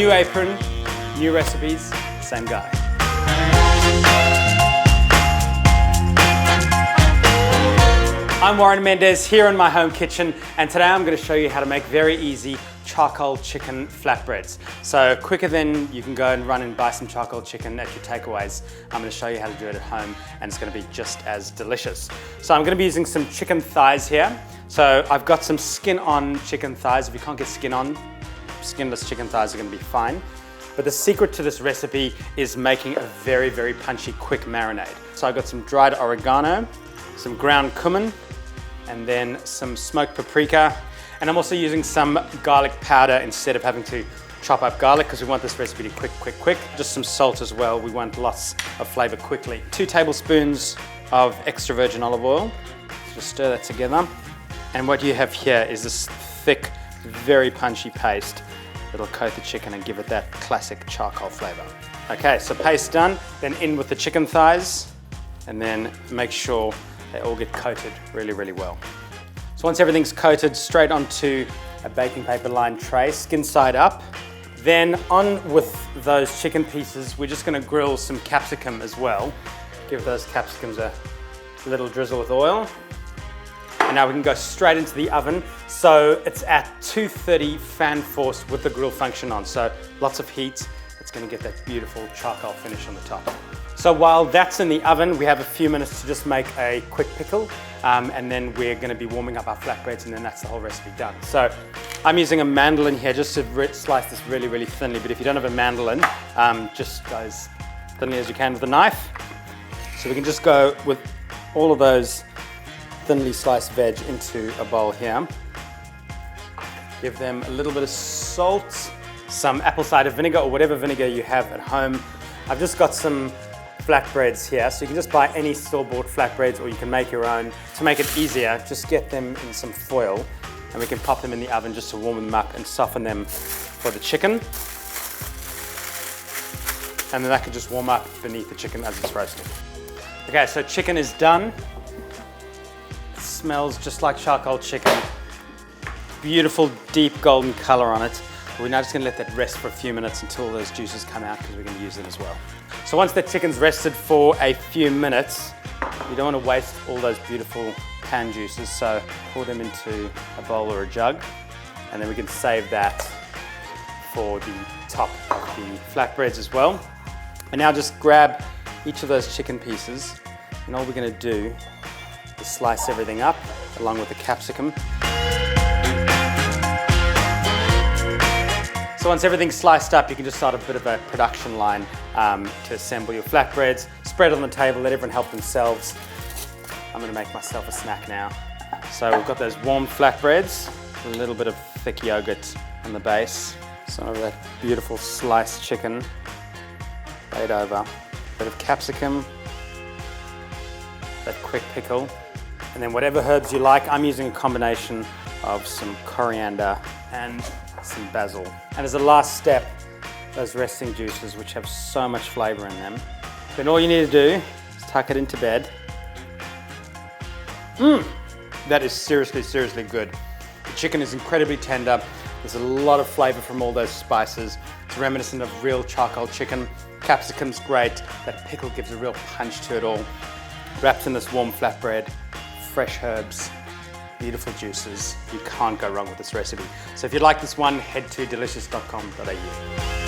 New apron, new recipes, same guy. I'm Warren Mendez here in my home kitchen, and today I'm going to show you how to make very easy charcoal chicken flatbreads. So quicker than you can go and run and buy some charcoal chicken at your takeaways, I'm going to show you how to do it at home, and it's going to be just as delicious. So I'm going to be using some chicken thighs here. So I've got some skin on chicken thighs. If you can't get skin on, skinless chicken thighs are going to be fine. But the secret to this recipe is making a very, very punchy, quick marinade. So I've got some dried oregano, some ground cumin, and then some smoked paprika. And I'm also using some garlic powder instead of having to chop up garlic, because we want this recipe to quick. Just some salt as well. We want lots of flavor quickly. 2 tablespoons of extra virgin olive oil. Just stir that together. And what you have here is this thick, very punchy paste that'll coat the chicken and give it that classic charcoal flavor. Okay, so paste done, then in with the chicken thighs, and then make sure they all get coated really, really well. So once everything's coated, straight onto a baking paper lined tray, skin side up. Then on with those chicken pieces, we're just gonna grill some capsicum as well. Give those capsicums a little drizzle with oil. And now we can go straight into the oven. So it's at 230 fan force with the grill function on. So lots of heat. It's gonna get that beautiful charcoal finish on the top. So while that's in the oven, we have a few minutes to just make a quick pickle, and then we're gonna be warming up our flatbreads, and then that's the whole recipe done. So I'm using a mandolin here just to slice this really, really thinly, but if you don't have a mandolin, just go as thinly as you can with a knife. So we can just go with all of those thinly sliced veg into a bowl here. Give them a little bit of salt, some apple cider vinegar or whatever vinegar you have at home. I've just got some flatbreads here, so you can just buy any store-bought flatbreads, or you can make your own. To make it easier, just get them in some foil, and we can pop them in the oven just to warm them up and soften them for the chicken. And then that can just warm up beneath the chicken as it's roasting. Okay, so chicken is done. It smells just like charcoal chicken. Beautiful, deep golden color on it. We're now just gonna let that rest for a few minutes until those juices come out, because we're gonna use them as well. So once the chicken's rested for a few minutes, you don't wanna waste all those beautiful pan juices, so pour them into a bowl or a jug, and then we can save that for the top of the flatbreads as well. And now just grab each of those chicken pieces, and all we're gonna do is slice everything up along with the capsicum. So once everything's sliced up, you can just start a bit of a production line to assemble your flatbreads. Spread on the table, let everyone help themselves. I'm gonna make myself a snack now. So we've got those warm flatbreads, a little bit of thick yogurt on the base, some of that beautiful sliced chicken laid over, a bit of capsicum, that quick pickle, and then whatever herbs you like. I'm using a combination of some coriander and some basil. And as a last step, those resting juices, which have so much flavor in them. Then all you need to do is tuck it into bed. That is seriously, seriously good. The chicken is incredibly tender. There's a lot of flavor from all those spices. It's reminiscent of real charcoal chicken. Capsicum's great. That pickle gives a real punch to it all. Wrapped in this warm flatbread, fresh herbs, beautiful juices. You can't go wrong with this recipe. So if you like this one, head to delicious.com.au.